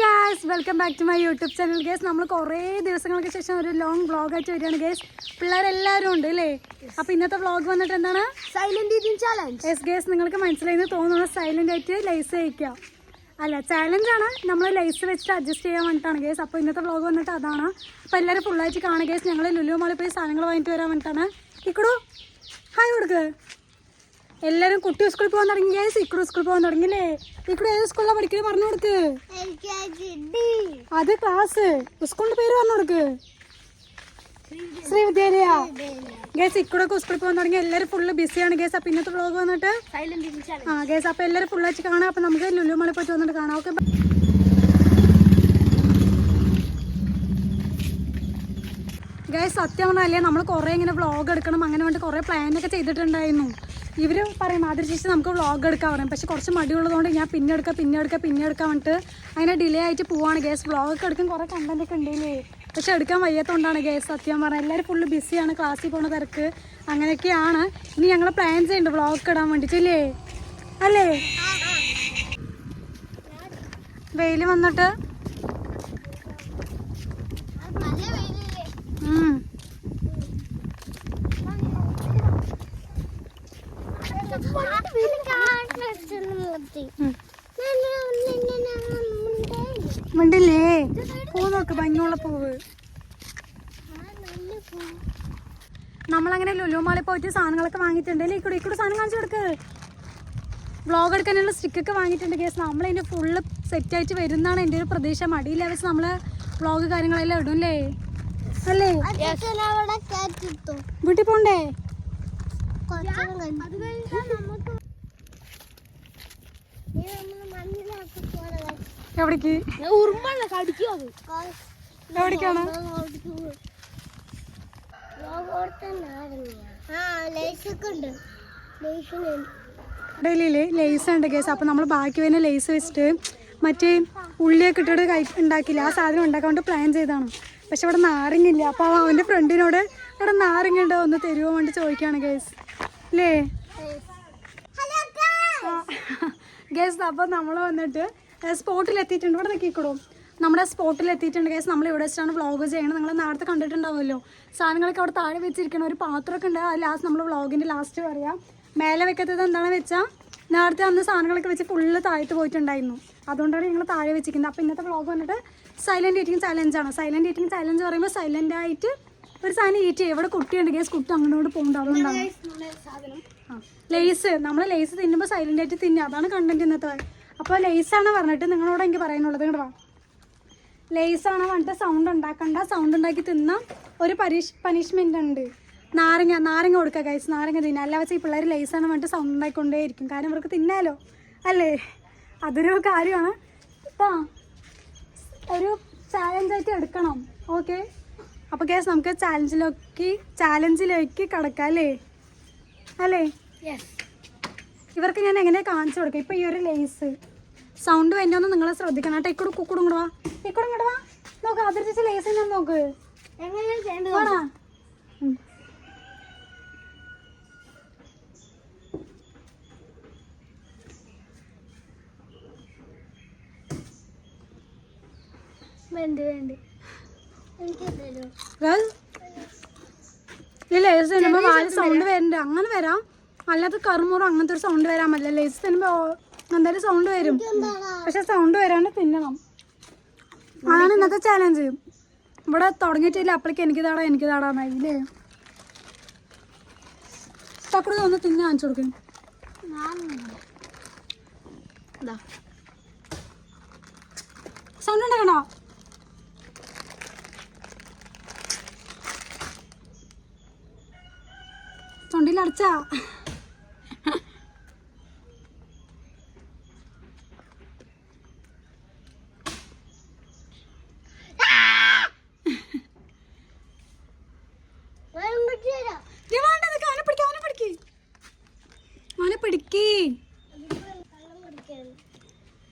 Guys welcome back to my YouTube channel guys. നമ്മൾ കുറേ ദിവസങ്ങൾക്ക് ശേഷം ഒരു ലോങ് വ്ളോഗായിട്ട് വരികയാണ് ഗൈസ്. പിള്ളേരെല്ലാവരും ഉണ്ട് അല്ലേ? അപ്പോൾ ഇന്നത്തെ വ്ളോഗ് വന്നിട്ട് എന്താണ്? Silent eating challenge. Yes guys, നിങ്ങൾക്ക് മനസ്സിലായെന്ന് തോന്നുന്നു. സൈലന്റ് ആയിട്ട് ലൈസ് കഴിക്കുക അല്ല, ചാലഞ്ചാണ്. നമ്മൾ ലൈസ് വെച്ചിട്ട് അഡ്ജസ്റ്റ് ചെയ്യാൻ വേണ്ടിയിട്ടാണ് ഗൈസ്. അപ്പോൾ ഇന്നത്തെ വ്ളോഗ് വന്നിട്ട് അതാണ്. അപ്പോൾ എല്ലാവരും ഫുള്ളായിട്ട് കാണുക ഗൈസ്. ഞങ്ങൾ ലുലു മാളിൽ പോയി സാധനങ്ങൾ വാങ്ങിയിട്ട് വരാൻ വേണ്ടിയിട്ടാണ്. ഇക്കടു ഹായ് കൊടുക്ക്. എല്ലാവരും കുട്ടി സ്കൂളിൽ പോകാൻ തുടങ്ങി ഗൈസ്. ഇക്കടു സ്കൂളിൽ പോകാൻ തുടങ്ങിയില്ലേ? ഇക്കടു ഏത് സ്കൂളിലാണ് പഠിക്കുന്നത് പറഞ്ഞു കൊടുക്ക്. അത് ക്ലാസ്. സ്കൂളിന്റെ പേര് പറഞ്ഞു കൊടുക്ക്. ശ്രീ വിദ്യാലയ ഗേസ്. ഇക്കൂടൊക്കെ സ്കൂളിൽ പോകാൻ തുടങ്ങി. എല്ലാവരും ഫുള്ള് ബിസിയാണ് ഗേസ്. അപ്പോൾ ഇന്നത്തെ വ്ളോഗ് വന്നിട്ട് ഗേസ്. അപ്പോൾ എല്ലാവരും ഫുൾ വെച്ച് കാണാം. അപ്പോൾ നമുക്ക് ലുലു മാളിൽ പോയിട്ട് വന്നിട്ട് കാണാം. Okay guys. സത്യം പറഞ്ഞാലേ നമ്മൾ കുറേ ഇങ്ങനെ വ്ളോഗ് എടുക്കണം അങ്ങനെ വേണ്ടി കുറേ പ്ലാനൊക്കെ ചെയ്തിട്ടുണ്ടായിരുന്നു. ഇവർ പറയും അതിനുശേഷം നമുക്ക് വ്ളോഗ് എടുക്കാൻ പറയും. പക്ഷേ കുറച്ച് മടിയുള്ളതുകൊണ്ട് ഞാൻ പിന്നെ എടുക്കാൻ വേണ്ടിയിട്ട് അങ്ങനെ ഡിലേ ആയിട്ട് പോവാണ് ഗേസ്. വ്ളോഗൊക്കെ എടുക്കാൻ കുറേ കണ്ടൻറ്റൊക്കെ ഉണ്ടല്ലേ, പക്ഷെ എടുക്കാൻ വയ്യാത്തതുകൊണ്ടാണ് ഗേസ്. സത്യം പറഞ്ഞാൽ എല്ലാവരും ഫുള്ള് ബിസിയാണ്, ക്ലാസ്സിൽ പോകുന്ന തിരക്ക് അങ്ങനെയൊക്കെയാണ്. ഇനി ഞങ്ങൾ പ്ലാൻ ചെയ്യുന്നുണ്ട് വ്ളോഗ് ഇടാൻ വേണ്ടിയിട്ടില്ലേ അല്ലേ? വെയിൽ വന്നിട്ട് മിണ്ടില്ലേ? പൂ നോക്ക്, ഭംഗിയുള്ള പൂവ്. നമ്മളങ്ങനെ ലുലു മാളിൽ പോയിട്ട് സാധനങ്ങളൊക്കെ വാങ്ങിയിട്ടുണ്ട് അല്ലേ? ഇക്കൂടെ സാധനം കാണിച്ചു കൊടുക്ക്. വ്ളോഗ് എടുക്കാനുള്ള സ്റ്റിക്കൊക്കെ വാങ്ങിയിട്ടുണ്ട് ഗേസ്. നമ്മളതിൻ്റെ ഫുള്ള് സെറ്റായിട്ട് വരുന്നതാണ് എൻ്റെ ഒരു പ്രതീക്ഷ. മടിയില്ല വെച്ച് നമ്മൾ വ്ളോഗ് കാര്യങ്ങളെല്ലാം ഇടും അല്ലേ? അല്ലേ? വീട്ടിൽ പോണ്ടേ? എവിടേക്ക്? എവിടേക്കാണ്? ഡൽഹിയിൽ ലേസ് ഉണ്ട് കേസ്. അപ്പോൾ നമ്മൾ ബാക്കി വരുന്ന ലേസ് വെച്ചിട്ട് മറ്റേ ഉള്ളിയൊക്കെ ഇട്ടിട്ട് ഉണ്ടാക്കില്ല, ആ സാധനം ഉണ്ടാക്കാൻ വേണ്ടി പ്ലാൻ ചെയ്തതാണ്. പക്ഷെ ഇവിടെ നാരങ്ങില്ല. അപ്പോൾ അവൻ്റെ ഫ്രണ്ടിനോട് ഇവിടെ നാരങ്ങ ഉണ്ടോ ഒന്ന് തരുമോ വേണ്ടി ചോദിക്കുകയാണ് ഗേസ് അല്ലേ ഗേസ്. അപ്പോൾ നമ്മൾ വന്നിട്ട് സ്പോട്ടിലെത്തിയിട്ടുണ്ട്. ഇവിടെ നിൽക്കിക്കൂടും. നമ്മുടെ സ്പോട്ടിലെത്തിയിട്ടുണ്ട് ഗേസ്. നമ്മൾ ഇവിടെ വെച്ചിട്ടാണ് വ്ളോഗ് ചെയ്യണം. നിങ്ങൾ നേരത്തെ കണ്ടിട്ടുണ്ടാവുമല്ലോ, സാധനങ്ങളൊക്കെ അവിടെ താഴെ വെച്ചിരിക്കണം. ഒരു പാത്രമൊക്കെ ഉണ്ട്. അത് ലാസ്റ്റ് നമ്മൾ വ്ളോഗിൻ്റെ ലാസ്റ്റ് പറയാം. മേലെ വെക്കാത്തത് എന്താണെന്ന് വെച്ചാൽ നേരത്തെ അന്ന് സാധനങ്ങളൊക്കെ വെച്ച് ഫുള്ള് താഴത്ത് പോയിട്ടുണ്ടായിരുന്നു. അതുകൊണ്ടാണ് ഞങ്ങൾ താഴെ വെച്ചിരിക്കുന്നത്. അപ്പോൾ ഇന്നത്തെ വ്ളോഗ് വന്നിട്ട് സൈലൻറ്റ് ഈറ്റിംഗ് ചാലഞ്ചാണ്. സൈലൻറ്റ് ഈറ്റിംഗ് ചാലഞ്ച് പറയുമ്പോൾ സൈലൻ്റ് ആയിട്ട് ഒരു സാധനം ഈറ്റ് ചെയ്യും. ഇവിടെ കുട്ടിയുണ്ട് ഗേസ്. കുട്ടി അങ്ങോട്ട് പോകുന്നുണ്ട്. അതുകൊണ്ടാണ് ലേസ്. നമ്മൾ ലേസ് തിന്നുമ്പോൾ സൈലൻ്റ് ആയിട്ട് തിന്നുക. അതാണ് കണ്ടന്റ് ഇന്നത്തെ. അപ്പോൾ ലേസാണ് പറഞ്ഞിട്ട് നിങ്ങളോട് എനിക്ക് പറയാനുള്ളത്. ഇങ്ങോട്ട് വാ. ലേസാണ് പറഞ്ഞിട്ട് സൗണ്ട് ഉണ്ടാക്കണ്ട. സൗണ്ട് ഉണ്ടാക്കി തിന്ന ഒരു പനിഷ്മെൻ്റ് ഉണ്ട്. നാരങ്ങ കൊടുക്കുക ഗൈസ്. നാരങ്ങ തിന്നുക. അല്ല വെച്ചാൽ ഈ പിള്ളേർ ലേസാണ് പറഞ്ഞിട്ട് സൗണ്ട് ഉണ്ടാക്കിക്കൊണ്ടേയിരിക്കും. കാരണം ഇവർക്ക് തിന്നാലോ അല്ലേ? അതൊരു കാര്യമാണ് കേട്ടോ. ഒരു ചാലഞ്ചായിട്ട് എടുക്കണം. ഓക്കെ. അപ്പോൾ ഗൈസ് നമുക്ക് ചാലഞ്ചിലേക്ക് കടക്കാം അല്ലേ? ഇവർക്ക് ഞാൻ എങ്ങനെയാണ് കാണിച്ചു കൊടുക്കാം. ഇപ്പോൾ ഈ ഒരു ലേസ് സൗണ്ട് വേണ്ടൊന്നും നിങ്ങൾ ശ്രദ്ധിക്കണം കേട്ടോ. ഇക്കൂടെ ഇങ്ങോട്ട് വാ. നോക്ക്, അതിർത്തിച്ച് ലേസ് ഞാൻ നോക്ക് എങ്ങനെയാണ് ചെയ്യേണ്ടത്. ഈ ലേസ് തിന്നുമ്പോൾ വാല് സൗണ്ട് വരുന്നുണ്ട്. അങ്ങനെ വരാം. അല്ലാതെ കറുമുറും അങ്ങനത്തെ ഒരു സൗണ്ട് വരാൻ പറ്റില്ല. ലേസ് തിന്നുമ്പോൾ എന്തായാലും സൗണ്ട് വരും. പക്ഷെ സൗണ്ട് വരാണ്ട് തിന്നണം. അതാണ് ഇന്നത്തെ ചാലഞ്ച്. ഇവിടെ തുടങ്ങിയിട്ടില്ല. അപ്പോഴേക്ക് എനിക്ക് താടാന്നായില്ലേ? തക്കട് ഒന്ന് തിന്ന് കാണിച്ചു കൊടുക്കും. സൗണ്ട് ഉണ്ടാക്കണോ? തൊണ്ടിലടച്ചാ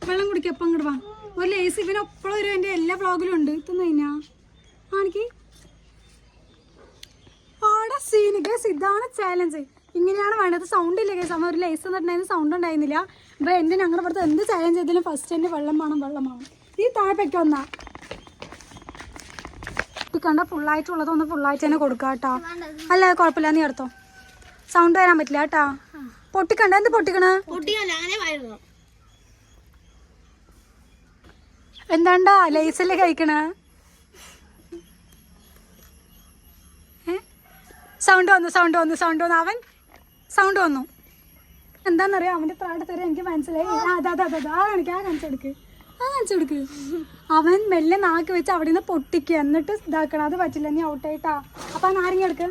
വെള്ളം കുടിക്കപ്പം ഇങ്ങോട്ട് വാ. ഒരു ലേസ് ഇവനെപ്പോഴും വരും. എൻ്റെ എല്ലാ വ്ളോഗിലും ഉണ്ട്. തിന്നു കഴിഞ്ഞാ ആണിക്ക് ആടെ സീന് ഗേസ്. ഇതാണ് ചാലഞ്ച്. ഇങ്ങനെയാണ് വേണ്ടത്. സൗണ്ട് ഇല്ല കേസ്. അമ്മ ഒരു ലേസ് തന്നിട്ടുണ്ടായിരുന്നു, സൗണ്ട് ഉണ്ടായിരുന്നില്ല. അപ്പോൾ എൻ്റെ ഞങ്ങളുടെ പുറത്ത് എന്ത് ചാലഞ്ച് ചെയ്താലും ഫസ്റ്റ് തന്നെ വെള്ളം വേണം. ഈ താഴെ വെക്കാം ഒന്നാ കണ്ട ഫുള്ളായിട്ടുള്ളതൊന്ന് ഫുള്ളായിട്ട് തന്നെ കൊടുക്കാം കേട്ടോ. അല്ല കുഴപ്പമില്ല, നീ എടുത്തോ. സൗണ്ട് വരാൻ പറ്റില്ല കേട്ടാ. പൊട്ടിക്കണ്ട. എന്ത് പൊട്ടിക്കണ? എന്താണ്ടാ ലേസല്ലേ കഴിക്കണ? സൗണ്ട് വന്നു. അവൻ സൗണ്ട് വന്നു. എന്താന്നറിയാം, അവന്റെ പ്രാട് തരാൻ എനിക്ക് മനസ്സിലായി. കാണിച്ചു കൊടുക്ക്. അവൻ മെല്ലെ നാക്ക് വെച്ച് അവിടെ നിന്ന് പൊട്ടിക്കുക, എന്നിട്ട് ഇതാക്കണം. അത് പറ്റില്ല, നീ ഔട്ടായിട്ടാ. അപ്പൊ ആ നാരങ്ങ എടുക്ക.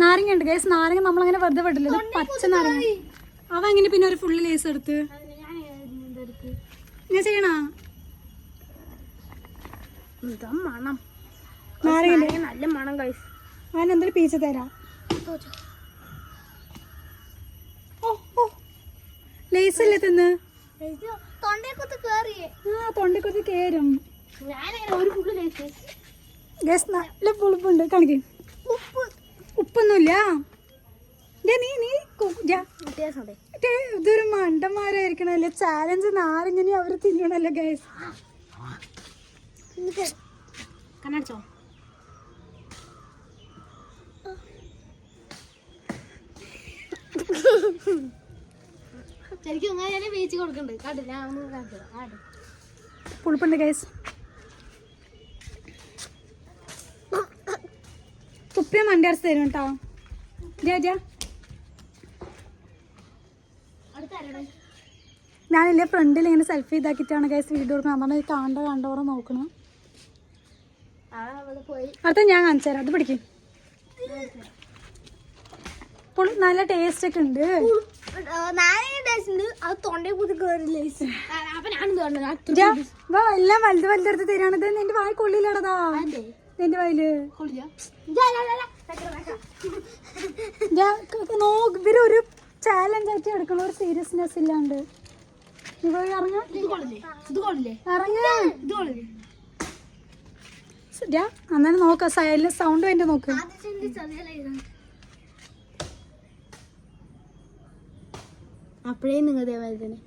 നാരങ്ങ ഉണ്ട് ഗൈസ്. നാരങ്ങ നമ്മളങ്ങനെ വെറുതെ വിടില്ല, ഇത് പച്ച നാരങ്ങ. അവൻ എങ്ങനെ പിന്നെ ഒരു ഫുള്ള് ലേസ് എടുത്ത് ഞാൻ ചെയ്യണ നാരങ്ങ നല്ല മണം ഗൈസ്. അവൻ എന്തൊരു പീസ് തരാം. ലേസ് അല്ലേ തിന്ന്? തൊണ്ടക്കൊത്ത് കേറും. നല്ല പുളിപ്പുണ്ട്. കാണിക്കും. ഉപ്പൊന്നുമില്ല. ഇതൊരു മണ്ടന്മാരായിരിക്കണല്ലേ. ചാലഞ്ച് നാരങ്ങനെ അവര് തിന്നണല്ലോ ഗൈസ്. കണ്ണടച്ചോ? പുളിപ്പുണ്ട് ഗൈസ്. തുപ്പിയ മണ്ടി അരച്ച് തരും കേട്ടോ. ഞാനില്ലേ ഫ്രണ്ടിൽ ഇങ്ങനെ സെൽഫി ഇതാക്കിയിട്ടാണ് ഗൈസ് വീഡിയോ കൊടുക്കുന്നത്. അതാണ് കണ്ടോറെ നോക്കണം. അടുത്ത ഞാൻ കാണിച്ചു തരാം. അത് പിടിക്കും. നല്ല ടേസ്റ്റ് ഒക്കെ ഉണ്ട്. എല്ലാം വലുതെടുത്ത് തരാണത്. നിന്റെ വായ കൊള്ളില്ലടതാ. നിന്റെ വായില് ഇവരൊരു ചാലഞ്ച് ആയിട്ട് എടുക്കണ, ഒരു സീരിയസ്നെസ് ഇല്ലാണ്ട്. അന്നേരം നോക്ക. സൗണ്ട് വേണ്ടി നോക്ക്. അപ്പോഴേ നിങ്ങൾ ഇതേമാതിരി തന്നെ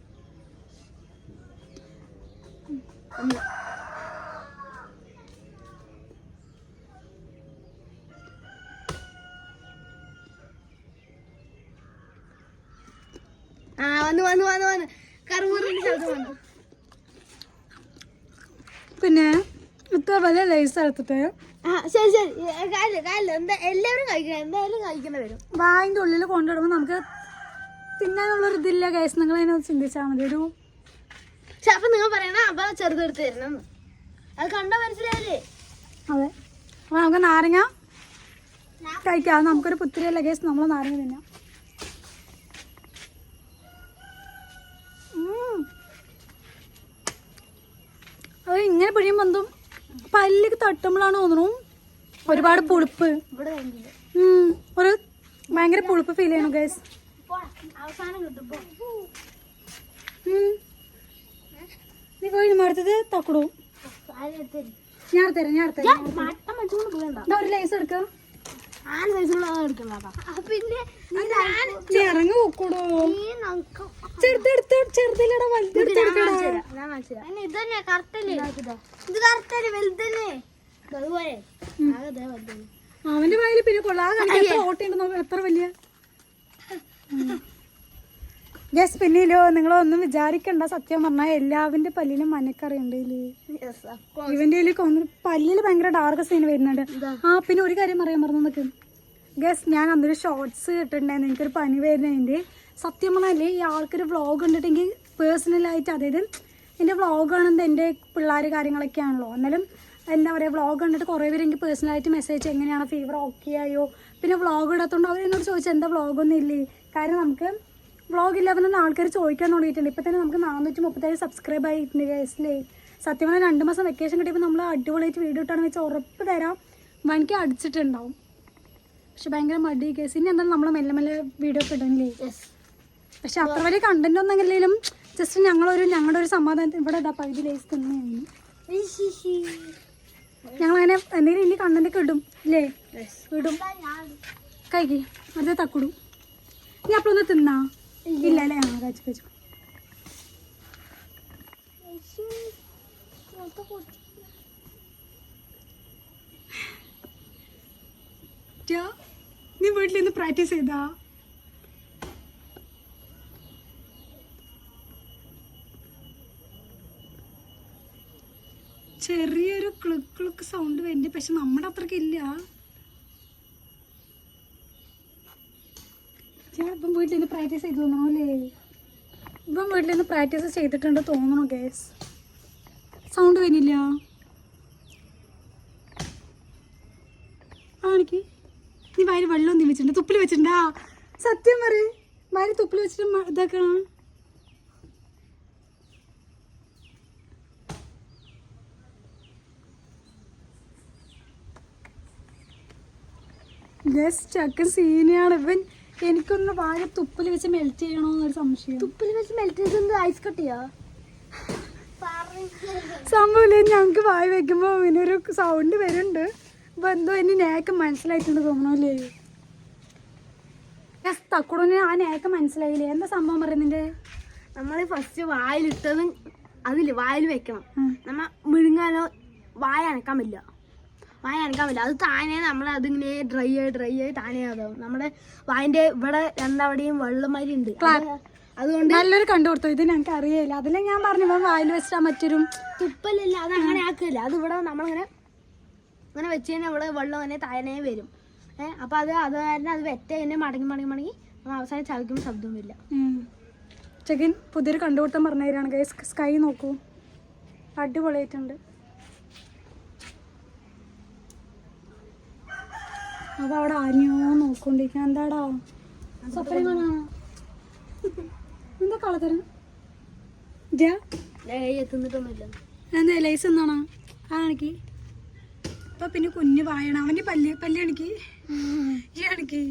വന്നു പിന്നെ ഇത്ര വലിയ ലൈസ് എടുത്തിട്ട് എല്ലാവരും കഴിക്കണം. എന്തായാലും കഴിക്കേണ്ടി വരും. വായിന്റെ ഉള്ളിൽ കൊണ്ടിടുമ്പോൾ നമുക്ക് തിന്നാനുള്ളൊരു ഇതില്ല ഗൈസ്. നിങ്ങൾ അതിനെ ചിന്തിച്ചാൽ മതി. ഒരു അപ്പൊ നിങ്ങൾ പറയണ അപ്പൊ ചെറുതെടുത്ത് തരണം. അത് കണ്ട മനസ്സിലായില്ലേ? അതെ. അപ്പൊ നമുക്ക് നാരങ്ങ കഴിക്കാം. നമുക്കൊരു പുത്തിരിയല്ല ഗൈസ്, നമ്മൾ നാരങ്ങ തിന്നാം. അത് ഇങ്ങനെ പിഴിയുമ്പോൾ എന്തും പല്ലിക്ക് തട്ടുമ്പോഴാണ് തോന്നുന്നു ഒരുപാട് പുളിപ്പ്. ഒരു ഭയങ്കര പുളിപ്പ് ഫീൽ ചെയ്യണം ഗൈസ്. നീ പോയി അടുത്തത് തക്കടൂ. ഞാൻ തരാം. ഒരു ലൈസ് എടുക്കാം. ഇറങ്ങി നോക്കൂടോ. ചെറുതിലടാ അവന്റെ വായില് പിന്നെ കൊള്ളാതെ ഓട്ടയുണ്ടെന്നോ എത്ര വലിയ ഗസ്. പിന്നെയില്ലോ നിങ്ങളൊന്നും വിചാരിക്കണ്ട, സത്യം പറഞ്ഞാൽ എല്ലാവരുടെ പല്ലിലും മനക്കറിയുണ്ട്. ഇവന്റെ പല്ലില് ഭയങ്കര ഡാർക്ക് സീൻ വരുന്നുണ്ട്. പിന്നെ ഒരു കാര്യം പറയാൻ പറഞ്ഞു നിൽക്കും ഗസ്. ഞാൻ അന്നൊരു ഷോർട്സ് ഇട്ടിട്ടുണ്ടായിരുന്നു. എനിക്കൊരു പനി വരുന്നതിൻ്റെ. സത്യം പറഞ്ഞാൽ ഈ ആൾക്കൊരു വ്ളോഗ് കണ്ടിട്ടെങ്കിൽ പേഴ്സണലായിട്ട്, അതായത് എൻ്റെ വ്ളോഗ് കാണുന്നത് എൻ്റെ പിള്ളേർ കാര്യങ്ങളൊക്കെയാണല്ലോ. എന്നാലും എന്താ പറയുക, വ്ളോഗ് കണ്ടിട്ട് കുറേ പേര് എനിക്ക് പേഴ്സണലായിട്ട് മെസ്സേജ് എങ്ങനെയാണ്, ഫീവർ ഓക്കെ ആയോ, പിന്നെ വ്ളോഗ് ഇടാത്തതുകൊണ്ട് അവരെന്നോട് ചോദിച്ചാൽ എന്താ വ്ളോഗൊന്നും ഇല്ലേ. കാര്യം നമുക്ക് വ്ളോഗ് ഇല്ലാതെ ആൾക്കാർ ചോദിക്കാൻ തുടങ്ങിയിട്ടുണ്ട്. ഇപ്പം തന്നെ നമുക്ക് 437 സബ്സ്ക്രൈബ് ആയിട്ടുണ്ട് ഗൈസിലേ. സത്യം പറഞ്ഞാൽ 2 മാസം വെക്കേഷൻ കിട്ടിയപ്പോൾ നമ്മൾ അടിപൊളിയായിട്ട് വീഡിയോ ഇട്ടാണെന്ന് വെച്ചാൽ ഉറപ്പ് തരാം 1K അടിച്ചിട്ടുണ്ടാവും. പക്ഷെ ഭയങ്കര മടി കേസ്. ഇനി എന്തായാലും നമ്മൾ മെല്ലെ മെല്ലെ വീഡിയോ ഒക്കെ ഇടുന്നില്ലേ. പക്ഷെ അത്ര വലിയ കണ്ടന്റ് ഒന്നും എങ്ങനെയും ജസ്റ്റ് ഞങ്ങളുടെ ഒരു സമാധാനത്തിന് ഇവിടെ ഇതാ പകുതി ലേസ് തന്നെയാണ്. ഞങ്ങളങ്ങനെ എന്തെങ്കിലും ഇനി കണ്ടന്റ് ഒക്കെ ഇടും ഇല്ലേ. ഇടും. കഴിക്കി അത് തക്കിടും. നീ അപ്പോഴൊന്ന് തിന്നാ ഇല്ല അല്ലേ? ആ കഴിച്ചു. നീ വീട്ടിൽ നിന്ന് പ്രാക്ടീസ് ചെയ്താ? ചെറിയൊരു ക്ലുക്ക് ക്ലുക്ക് സൗണ്ട് വരുന്നുണ്ട്, പക്ഷെ നമ്മുടെ അത്രയ്ക്ക് ഇല്ല. ഇപ്പം വീട്ടിൽ നിന്ന് പ്രാക്ടീസ് ചെയ്ത് തോന്നണോ അല്ലേ? ഇപ്പം വീട്ടിൽ നിന്ന് പ്രാക്ടീസ് ചെയ്തിട്ടുണ്ട് തോന്നണോ ഗേസ്? സൗണ്ട് വരുന്നില്ല. ആണിക്ക് നീ വാരി വെള്ളം ഒന്നും വെച്ചിട്ടുണ്ട്, തുപ്പിൽ വെച്ചിട്ടുണ്ടാ? സത്യം പറ, വാരി തുപ്പിൽ വെച്ചിട്ട് ഇതാക്കണം. ഗസ് ചക്കൻ സീനിയാണ് ഇവൻ. എനിക്കൊന്ന് വാഴ തുപ്പിൽ വെച്ച് മെൽറ്റ് ചെയ്യണോന്നൊരു സംശയം. തുപ്പിൽ വെച്ച് മെൽറ്റ് ചെയ്ത് ഐസ് കട്ടിയാ സംഭവമില്ല, ഞങ്ങൾക്ക് വായ വെക്കുമ്പോൾ ഇവനൊരു സൗണ്ട് വരുന്നുണ്ട്. അപ്പോൾ എന്തോ ഇനി നേക്ക് മനസ്സിലായിട്ടുണ്ട് തോന്നണല്ലേ? തക്കുടന് ആ നേക്ക് മനസ്സിലായില്ലേ? എന്താ സംഭവം പറയുന്നതിൻ്റെ? നമ്മൾ ഫസ്റ്റ് വായിലിട്ടത് അതില് വായിൽ വെക്കണം. നമ്മ മുഴുങ്ങാനോ വായ അനക്കാൻ പറ്റില്ല. അത് താനേ നമ്മൾ അതിങ്ങനെ ഡ്രൈ ആയി താനേ അതാവും. നമ്മുടെ വായന്റെ ഇവിടെ രണ്ടവിടെയും വെള്ളമാരി ഉണ്ട്. അതുകൊണ്ട് നല്ലൊരു കണ്ടുകൊടുത്തു. ഇത് ഞങ്ങൾക്ക് അറിയില്ല. അതിലെ ഞാൻ പറഞ്ഞു വായിൽ വെച്ചാൽ മറ്റൊരു തുപ്പലല്ല, അത് അങ്ങനെ ആക്കില്ല. അത് ഇവിടെ നമ്മളിങ്ങനെ ഇങ്ങനെ വെച്ച് കഴിഞ്ഞാൽ ഇവിടെ വെള്ളം അങ്ങനെ താനേ വരും. അപ്പം അത് കാരണം അത് വെറ്റ തന്നെ മടങ്ങി നമ്മൾ അവസാനം ചവിക്കുമ്പോൾ ശബ്ദവും വരില്ല. ചെക്കൻ പുതിയൊരു കണ്ടുകൊടുത്താൻ പറഞ്ഞു തരാണ് ഗൈസ്. സ്കൈ നോക്കൂ, അടിപൊളിയായിട്ടുണ്ട്. അപ്പോൾ അവിടെ ആഞ്ഞോ നോക്കൊണ്ടിരിക്കണം. എന്താടാ സ്വപ്നം കാണാ? എന്താ കളത്തരം? എത്തുന്നിട്ടൊന്നുമില്ല. എന്താ ലൈസ് എന്നാണോ ആണിക്ക്? അപ്പൊ പിന്നെ കുഞ്ഞ് വായണം. അവൻ്റെ പല്ല് കാണിക്ക്, ഈ കാണിക്ക്.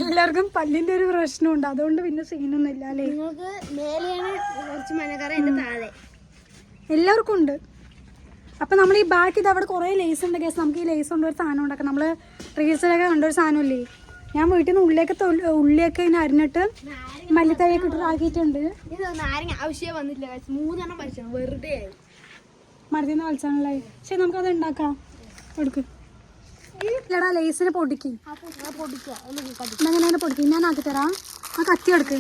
എല്ലാവർക്കും പല്ലിന്റെ ഒരു പ്രശ്നമുണ്ട്, അതുകൊണ്ട് പിന്നെ സീനൊന്നും ഇല്ല അല്ലേ? നിങ്ങൾക്ക് മേലെയാണ് കുറച്ച് മനക്കറ, എൻ്റെ താഴെ എല്ലാവർക്കും ഉണ്ട്. അപ്പം നമ്മൾ ഈ ബാക്ക് ഇത് അവിടെ കുറേ ലേസ് ഉണ്ട് കേസ്. നമുക്ക് ഈ ലേസ് കൊണ്ട് ഒരു സാധനം ഉണ്ടാക്കാം. നമ്മൾ റീൽസിലൊക്കെ കണ്ടൊരു സാധനമില്ലേ? ഞാൻ വീട്ടിൽ നിന്ന് ഉള്ളിയൊക്കെ ഇങ്ങനെ അരിഞ്ഞിട്ട് മല്ലിത്തഴയൊക്കെ ഇട്ട് ആക്കിയിട്ടുണ്ട്. ഇത് നാരങ്ങ ആവശ്യം വന്നിട്ടില്ല, 3 പഠിച്ചു വെറുതെ മരത്തിൽ നിന്ന് കളിച്ചാണല്ലേ. ശരി, നമുക്കത് ഉണ്ടാക്കാം. എടുക്ക്. ഇല്ലടാ, ലേസിനെ പൊടിക്ക്. എങ്ങനെ പൊടിക്കും? ഞാൻ ആക്കി തരാം. ആ കത്തി എടുക്ക്.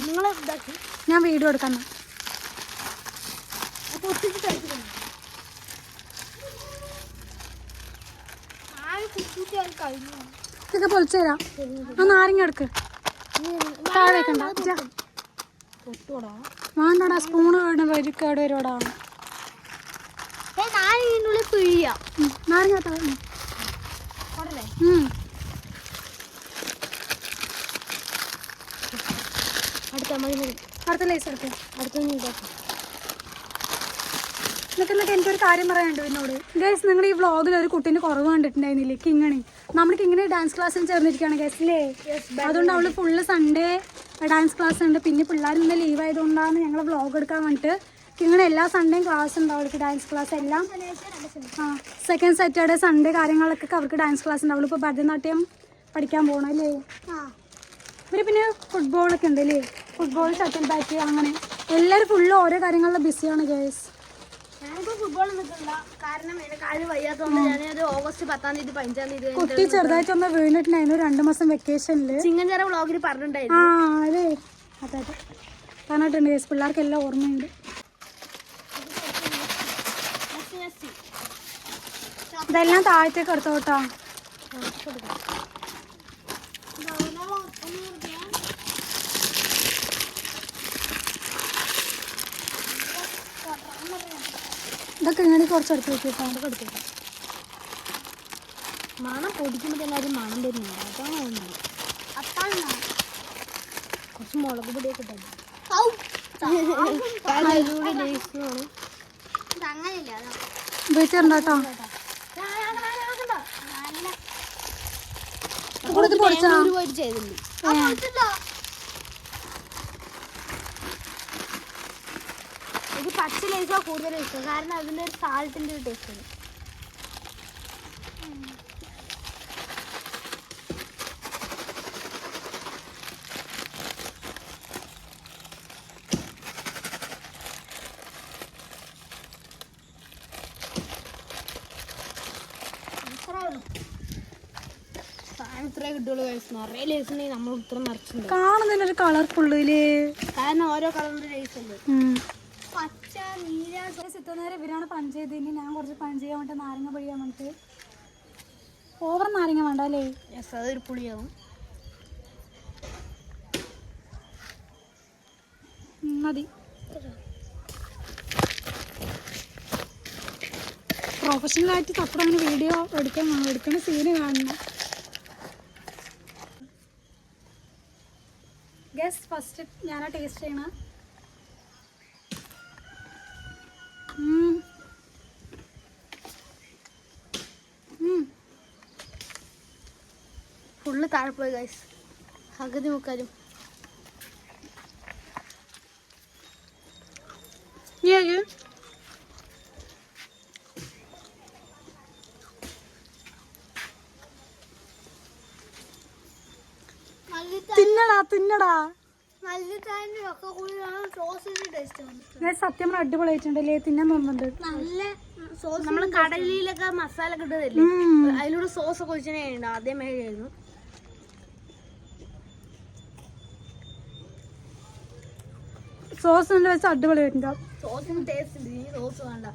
ഞാൻ വീഡിയോ എടുക്കാം. ഇതൊക്കെ പൊളിച്ചു തരാം. ആ നാരങ്ങ എടുക്ക്. താഴെ വെക്കണ്ട. വേണ്ടടാ, സ്പൂണ് കേട് വരുവാടാ. നാരങ്ങ അടുത്ത ലേസ് എടുക്ക്. എന്നൊക്കെ എനിക്കൊരു കാര്യം പറയാനുണ്ട് എന്നോട്. ഗൈസ്, നിങ്ങൾ ഈ വ്ളോഗിൽ ഒരു കുട്ടീൻ്റെ കുറവ് കണ്ടിട്ടുണ്ടായിരുന്നില്ലേ? കിങ്ങണി. നമ്മൾ കിങ്ങനെ ഡാൻസ് ക്ലാസ്സിന് ചേർന്നിരിക്കുകയാണ് ഗൈസില്ലേ. അതുകൊണ്ട് അവൾ ഫുള്ള് സൺഡേ ഡാൻസ് ക്ലാസ് ഉണ്ട്. പിന്നെ പിള്ളേർ ഇന്ന് ലീവ് ആയതുകൊണ്ടാണ് ഞങ്ങൾ വ്ളോഗ് എടുക്കാൻ വേണ്ടിയിട്ട്. കിങ്ങനെ എല്ലാ സൺഡേയും ക്ലാസ് ഉണ്ട് അവൾക്ക്, ഡാൻസ് ക്ലാസ് എല്ലാം. സെക്കൻഡ് സാറ്റർഡേ സൺഡേ കാര്യങ്ങളൊക്കെ അവർക്ക് ഡാൻസ് ക്ലാസ് ഉണ്ട്. അവളിപ്പോൾ ഭരതനാട്യം പഠിക്കാൻ പോകണം അല്ലേ? ഇവർ പിന്നെ ഫുട്ബോളൊക്കെ ഉണ്ട് അല്ലേ? ഫുട്ബോൾ, ഷട്ടിൽ ബാറ്റ്, അങ്ങനെ എല്ലാവരും ഫുള്ള് ഓരോ കാര്യങ്ങളിൽ ബിസിയാണ് ഗൈസ്. ഞാനിപ്പോൾ ഫുട്ബോൾ നിൽക്കില്ല, കാരണം എൻ്റെ കാല് വയ്യാത്തതുകൊണ്ട് ഞാനത് ഓഗസ്റ്റ് 10-ാം തീയതി 15-ാം തീയതി കുട്ടി ചെറുതായിട്ടൊന്ന് വീണിട്ടുണ്ടായിരുന്നു 2 മാസം വെക്കേഷനിൽ. ചിങ്ങഞ്ചേര വ്ളോഗിൽ പറഞ്ഞിട്ടുണ്ടായിരുന്നു. അതെ അതെ പറഞ്ഞിട്ടുണ്ട് ഗൈസ്. പിള്ളേർക്കെല്ലാം ഓർമ്മയുണ്ട്. ഇതെല്ലാം താഴത്തേക്ക് എടുത്തോട്ടോ. ഇതൊക്കെ ഇങ്ങനെ കുറച്ച് എടുത്ത് വെച്ചിട്ടോ. അതൊക്കെ എടുത്തിട്ടോ. മണം പൊടിക്കുമ്പോൾ എല്ലാവരും മണം തരുന്നുണ്ട്. അതാണ് കുറച്ച് മുളക് പൊടിയൊക്കെ ഇട്ടത്. ഉപയോഗിച്ചിട്ടുണ്ടോ? ഇത് പച്ച ലേസാ കൂടുതൽ ഇഷ്ടം, കാരണം അതിൻ്റെ ഒരു സാൾട്ടിൻ്റെ ഒരു ടേസ്റ്റ് ഉണ്ട്. സാധനം ഇത്രേ കിട്ടുള്ളൂ guys. നിറയെ ലേസ് ഉണ്ടെങ്കിൽ നമ്മൾ ഇത്ര നിറച്ചിട്ടുണ്ട്. കാണുന്നതിനൊരു കളർഫുള്ളില് കാരണം ഓരോ കളറിന്റെ ലേസ് ഉണ്ട്. പച്ച, നീല. ഇത്രനേരം ഇവരാണ് പഞ്ച് ചെയ്ത്. ഇനി ഞാൻ കുറച്ച് പഞ്ച് ചെയ്യാൻ വേണ്ടി നാരങ്ങ പൊടിയാൻ വേണ്ടിട്ട്. ഓവർ നാരങ്ങ വേണ്ട അല്ലേ? യെസ്, അതൊരു പുളിയാവും. മതി. പ്രൊഫഷണലായിട്ട് തപ്പടങ്ങനെ വീഡിയോ എടുക്കുന്ന സീന് കാണണം. ഗസ് ഫസ്റ്റ് ഞാനാ ടേസ്റ്റ് ചെയ്യണ. ഫുള്ള് താഴെ പോയി ഗൈസ്, പകുതി മുക്കാലും. തിന്നടാ സത്യം അടിപൊളിയായിട്ടുണ്ടല്ലേ, തിന്നാൻ തോന്നുന്നുണ്ട്. നല്ല സോസ് നമ്മള് കടലിലൊക്കെ മസാല കിട്ടുന്നില്ലേ, അതിലൂടെ സോസ് ഒക്കെ ഒഴിച്ചിട്ടുണ്ട്. അതേമാതിരിയായിരുന്നു. സോസ് വെച്ചാൽ അടിപൊളിയായിട്ടുണ്ട്. സോസിന് ടേസ്റ്റ് ഉണ്ട്, ഈ സോസ് വേണ്ട.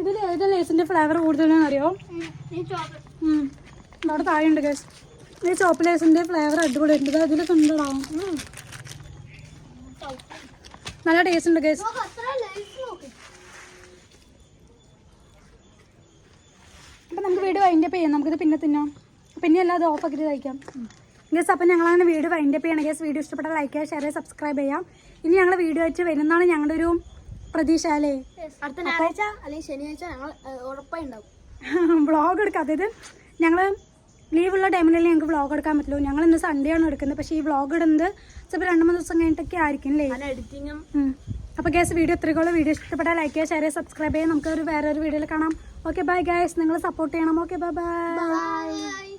ഇതിൽ ഏതാ ലേസിന്റെ ഫ്ലേവർ കൂടുതലെന്ന് അറിയോ? അവിടെ താഴെയുണ്ട് ഗസ്. ഈ ചോപ്പ് ലേസിന്റെ ഫ്ലേവർ അടിപൊളിയായിട്ടുണ്ട്. അതിലൊക്കെ ഉണ്ടാവും. നല്ല ടേസ്റ്റ് ഉണ്ട് ഗസ്. അപ്പം നമുക്ക് വീഡിയോ വൈൻഡപ്പ് ചെയ്യാം. നമുക്കിത് പിന്നെ തിന്നാം. പിന്നെ അല്ലാതെ ഓഫ് ആക്കിയിട്ട് കഴിക്കാം ഗസ്. അപ്പം ഞങ്ങളങ്ങനെ വീഡിയോ വൈൻഡപ്പ് ചെയ്യണം ഗസ്. വീഡിയോ ഇഷ്ടപ്പെട്ടാൽ ലൈക്ക് ചെയ്യുക, ഷെയർ ചെയ്യുക, സബ്സ്ക്രൈബ് ചെയ്യാം. ഇനി ഞങ്ങൾ വീഡിയോ വെച്ച് വരുന്നതാണ് ഞങ്ങളുടെ ഒരു പ്രതീക്ഷ അല്ലേ. അടുത്ത ഞായറാഴ്ച അല്ലെങ്കിൽ ശനിയാഴ്ച ഞങ്ങൾ ഉറപ്പായി ഉണ്ടാവും വ്ളോഗ് എടുക്കാം. അതായത് ഞങ്ങൾ ലീവുള്ള ടൈമിലല്ലേ ഞങ്ങൾക്ക് വ്ളോഗ് എടുക്കാൻ പറ്റുള്ളൂ. ഞങ്ങൾ ഇന്ന് സൺഡേ ആണ് എടുക്കുന്നത്. പക്ഷേ ഈ വ്ളോഗ് ഇടുന്നത് ചിലപ്പോൾ 2-3 ദിവസം കഴിഞ്ഞിട്ടൊക്കെ ആയിരിക്കും അല്ലേ എഡിറ്റിങ്ങും. അപ്പോൾ ഗൈസ് വീഡിയോ ഇത്രയ്ക്കുള്ള. വീഡിയോ ഇഷ്ടപ്പെട്ടാൽ ലൈക്ക് ചെയ്യുക, ഷെയർ ചെയ്യുക, സബ്സ്ക്രൈബ് ചെയ്യുക. നമുക്ക് വേറൊരു വീഡിയോയിൽ കാണാം. Okay bye guys. നിങ്ങൾ സപ്പോർട്ട് ചെയ്യണം. Okay bye bye.